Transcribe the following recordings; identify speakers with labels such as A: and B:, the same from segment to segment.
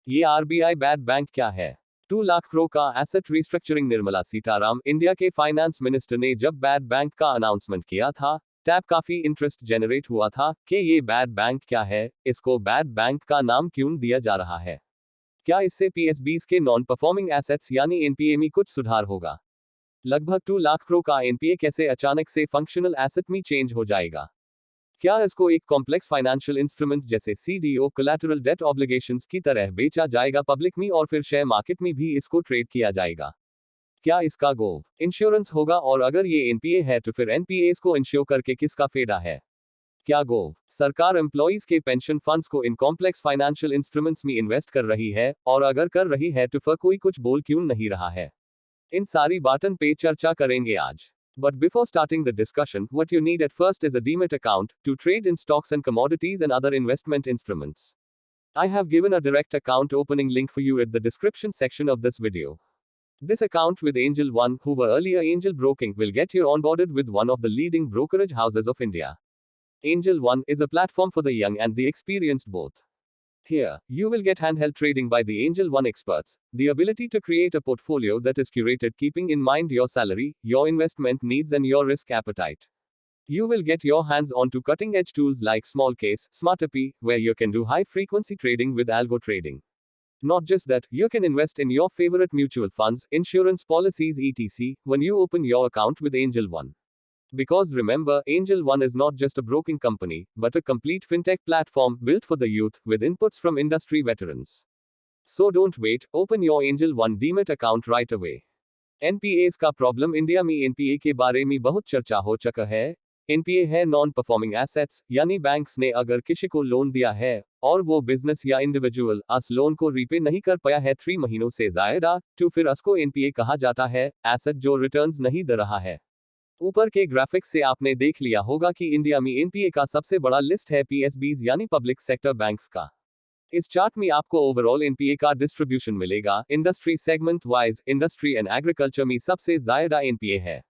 A: ये RBI bad bank क्या है? 2 लाख करोड़ का asset restructuring. Nirmala Sitaram, India के फाइनेंस मिनिस्टर ने जब बैड बैंक का अनाउंसमेंट किया था, टैब काफी इंटरेस्ट जनरेट हुआ था कि ये बैड बैंक क्या है, इसको बैड बैंक का नाम क्यों दिया जा रहा है? क्या इससे पीएसबीज के नॉन परफॉर्मिंग एसेट्स यानी एनपीए में कुछ सुधार होगा? लगभग 2 लाख करोड़ का एनपीए कैसे अचानक से फंक्शनल एसेट में चेंज हो जाएगा? क्या इसको एक कॉम्प्लेक्स फाइनेंशियल इंस्ट्रूमेंट जैसे सीडीओ कोलैटरल डेट ऑब्लिगेशंस की तरह बेचा जाएगा पब्लिक में और फिर शेयर मार्केट में भी इसको ट्रेड किया जाएगा? क्या इसका गो इंश्योरेंस होगा, और अगर ये एनपीए है तो फिर एनपीएस को इंश्योर करके किसका फायदा है? क्या गो सरकार एम्प्लॉइज के पेंशन फंड्स को इन कॉम्प्लेक्स फाइनेंशियल इंस्ट्रूमेंट्स में इन्वेस्ट कर रही है, और अगर कर रही है तो फिर कोई कुछ बोल क्यों नहीं रहा है? इन सारी बातों पे चर्चा करेंगे आज। But before starting the discussion, what you need at first is a Demat account to trade in stocks and commodities and other investment instruments. I have given a direct account opening link for you at the description section of this video. This account with Angel One, who were earlier Angel Broking, will get you onboarded with one of the leading brokerage houses of India. Angel One is a platform for the young and the experienced both. Here, you will get handheld trading by the Angel One experts, the ability to create a portfolio that is curated keeping in mind your salary, your investment needs, and your risk appetite. You will get your hands on to cutting edge tools like Smallcase, SmartAPI, where you can do high frequency trading with algo trading. Not just that, you can invest in your favorite mutual funds, insurance policies, etc., when you open your account with Angel One. Because remember, Angel One is not just a broking company, but a complete fintech platform built for the youth with inputs from industry veterans. So don't wait, open your Angel One Demat account right away. NPS का problem. India में NPA के बारे में बहुत चर्चा हो चुका है। एनपीए है नॉन परफॉर्मिंग एसेट्स, यानी बैंक्स ने अगर किसी को लोन दिया है और वो बिजनेस या इंडिविजुअल अस लोन को रीपे नहीं कर पाया है 3 महीनों से ज्यादा, तो फिर उसको एनपीए कहा जाता है, एसेट जो रिटर्न्स नहीं दे रहा है। ऊपर के ग्राफिक्स से आपने देख लिया होगा कि इंडिया में एनपीए का सबसे बड़ा लिस्ट है पीएसबीज यानी पब्लिक सेक्टर बैंक्स का। इस चार्ट में आपको ओवरऑल एनपीए का डिस्ट्रीब्यूशन मिलेगा। Industry segment wise industry and agriculture में सबसे ज्यादा एनपीए है।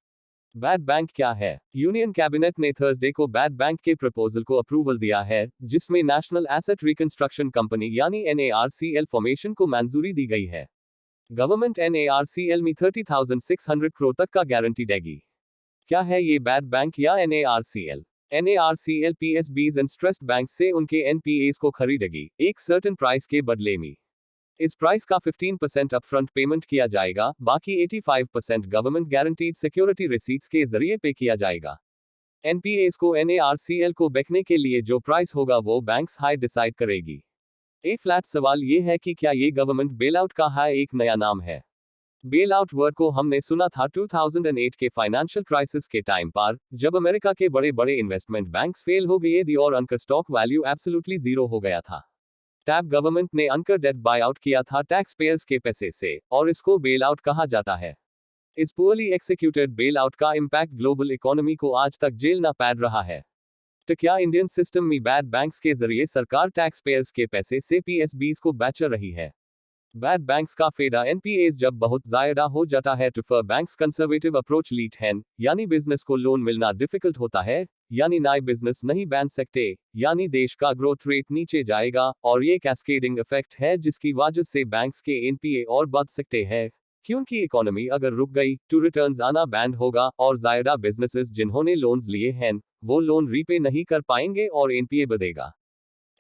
A: बैड बैंक क्या है? यूनियन कैबिनेट ने थर्सडे को बैड बैंक के प्रपोजल को अप्रूवल दिया है, जिसमें नेशनल एसेट रिकंस्ट्रक्शन कंपनी यानी एनएआरसीएल फॉर्मेशन को मंजूरी दी गई है। गवर्नमेंट एनएआरसीएल में 30,600 करोड़ तक का गारंटी देगी। क्या है ये बैड बैंक या NARCL? NARCL PSBs and stressed bank से उनके एनपीएस को खरीदेगी, एक सर्टेन प्राइस के बदले में। इस प्राइस का 15% अपफ्रंट पेमेंट किया जाएगा, बाकी 85% गवर्नमेंट गारंटीड सिक्योरिटी रिसीट्स के जरिए पे किया जाएगा। एनपीएस को एनएआरसीएल को बेचने के लिए जो प्राइस होगा वो बैंक्स हाई डिसाइड करेगी। ए फ्लैट सवाल ये है कि क्या ये गवर्नमेंट बेलआउट का हाई एक नया नाम है? बेल-आउट वर्ड को हमने सुना था 2008 के फाइनेंशियल क्राइसिस के टाइम पर, जब अमेरिका के बड़े बड़े इन्वेस्टमेंट बैंक्स फेल हो गए थे और उनका स्टॉक वैल्यू एब्सोल्युटली जीरो हो गया था। टैब गवर्नमेंट ने उनका डेट बाय आउट किया था टैक्स पेयर्स के पैसे से, और इसको बेल आउट कहा जाता है। इस पुअरली एक्सिक्यूटेड बेल आउट का इम्पैक्ट ग्लोबल इकोनॉमी को आज तक झेलना पड़ रहा है। तो क्या इंडियन सिस्टम में बैड बैंक्स के जरिए सरकार टैक्स पेयर्स के पैसे से पीएसबीज को बेच रही है? बैड बैंक्स का फायदा एनपीएस जब बहुत ज्यादा हो जाता है तो फिर बैंक्स कंजर्वेटिव अप्रोच लीड हैं, यानी बिजनेस को लोन मिलना डिफिकल्ट होता है, यानी नए बिजनेस नहीं बन सकते, यानी देश का ग्रोथ रेट नीचे जाएगा, और ये कैस्केडिंग इफेक्ट है जिसकी वजह से बैंक्स के एनपीए और बढ़ सकते हैं, क्योंकि इकोनॉमी अगर रुक गई तो रिटर्न्स आना बैंड होगा और ज्यादा बिजनेसेस जिन्होंने लोन्स लिए हैं वो लोन रीपे नहीं कर पाएंगे और एनपीए बढ़ेगा।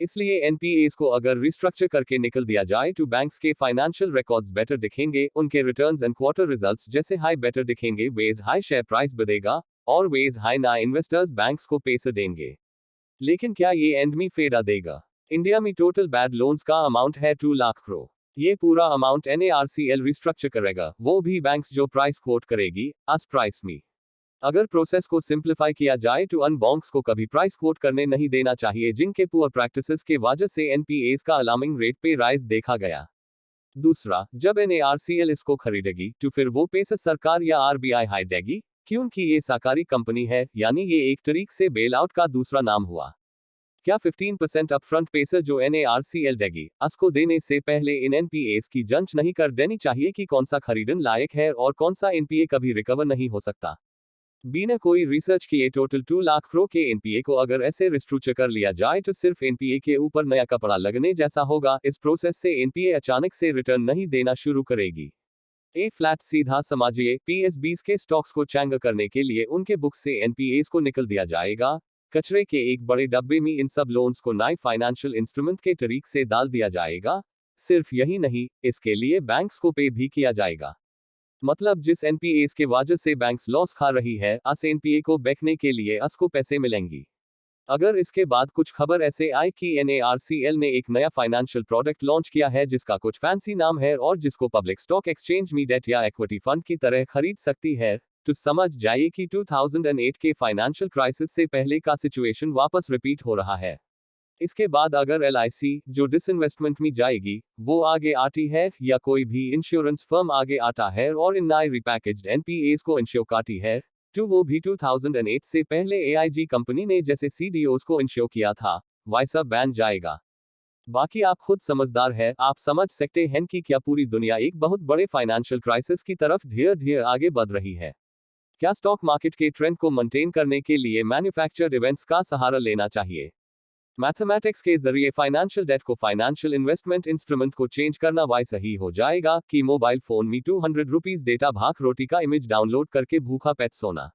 A: इसलिए एनपीएस को अगर रिस्ट्रक्चर करके निकल दिया जाए तो बैंक्स के फाइनेंशियल रिकॉर्ड्स बेटर दिखेंगे, उनके रिटर्न्स एंड क्वार्टर रिजल्ट्स जैसे हाई बेटर दिखेंगे, वेज हाई शेयर प्राइस बढ़ेगा, और वेज हाई ना इन्वेस्टर्स बैंक्स को पैसे देंगे। लेकिन क्या ये एंड में फायदा देगा? इंडिया में टोटल बैड लोन्स का अमाउंट है 2 लाख करोड़। ये पूरा अमाउंट एनएआरसीएल रिस्ट्रक्चर करेगा, वो भी बैंक्स जो प्राइस कोट करेगी उस प्राइस में। अगर प्रोसेस को सिंप्लीफाई किया जाए तो अन बैंक्स को कभी प्राइस कोट करने नहीं देना चाहिए, जिनके पुअर प्रैक्टिसेस के वजह से एनपीएस का अलार्मिंग रेट पे राइज देखा गया। दूसरा, जब एनएआरसीएल इसको खरीदेगी तो फिर वो पैसा सरकार या आरबीआई हाई देगी, क्योंकि ये सरकारी कंपनी है, यानी ये एक तरीके से बेल आउट का दूसरा नाम हुआ। क्या 15% अपफ्रंट पैसा जो एनएआरसीएल देगी उसको देने से पहले इन एनपीएस की जांच नहीं कर देनी चाहिए कि कौन सा खरीदने लायक है और कौन सा एनपीए कभी रिकवर नहीं हो सकता? बी ने कोई रिसर्च किए टोटल 2 लाख करोड़ के एनपीए को अगर ऐसे रिस्ट्रक्चर कर लिया जाए तो सिर्फ एनपीए के ऊपर नया कपड़ा लगने जैसा होगा। इस प्रोसेस से एनपीए अचानक से रिटर्न नहीं देना शुरू करेगी। ए फ्लैट सीधा समझिए, पीएसबीज के स्टॉक्स को चैंग करने के लिए उनके बुक्स से एनपीएस को निकल दिया जाएगा। कचरे के एक बड़े डब्बे में इन सब लोन्स को नए फाइनेंशियल इंस्ट्रूमेंट के तरीक से डाल दिया जाएगा। सिर्फ यही नहीं, इसके लिए बैंक्स को पे भी किया जाएगा। मतलब जिस एनपीएस के वजह से बैंक्स लॉस खा रही है, अस एनपीए को बेचने के लिए अस को पैसे मिलेंगी। अगर इसके बाद कुछ खबर ऐसे आए कि एनएआरसीएल ने एक नया फाइनेंशियल प्रोडक्ट लॉन्च किया है जिसका कुछ फैंसी नाम है और जिसको पब्लिक स्टॉक एक्सचेंज में डेट या इक्विटी फंड की तरह खरीद सकती है, तो समझ जाइए कि 2008 के फाइनेंशियल क्राइसिस से पहले का सिचुएशन वापस रिपीट हो रहा है। इसके बाद अगर एलआईसी, जो डिसइन्वेस्टमेंट में जाएगी, वो आगे आती है या कोई भी इंश्योरेंस फर्म आगे आता है और इन नए रिपैकेज्ड एनपीएस को इंश्योर करती है, तो वो भी 2008 से पहले एआईजी कंपनी ने जैसे सीडीओस को इंश्योर किया था, वैसा बैन जाएगा। बाकी आप खुद समझदार है, आप समझ सकते हैं कि क्या पूरी दुनिया एक बहुत बड़े फाइनेंशियल क्राइसिस की तरफ धीरे धीरे आगे बढ़ रही है। क्या स्टॉक मार्केट के ट्रेंड को मेंटेन करने के लिए मैन्युफैक्चर्ड इवेंट्स का सहारा लेना चाहिए? मैथमेटिक्स के जरिए फाइनेंशियल डेट को फाइनेंशियल इन्वेस्टमेंट इंस्ट्रूमेंट को चेंज करना वैसा ही हो जाएगा कि मोबाइल फोन में 200 रुपीज डेटा भाग रोटी का इमेज डाउनलोड करके भूखा पेट सोना।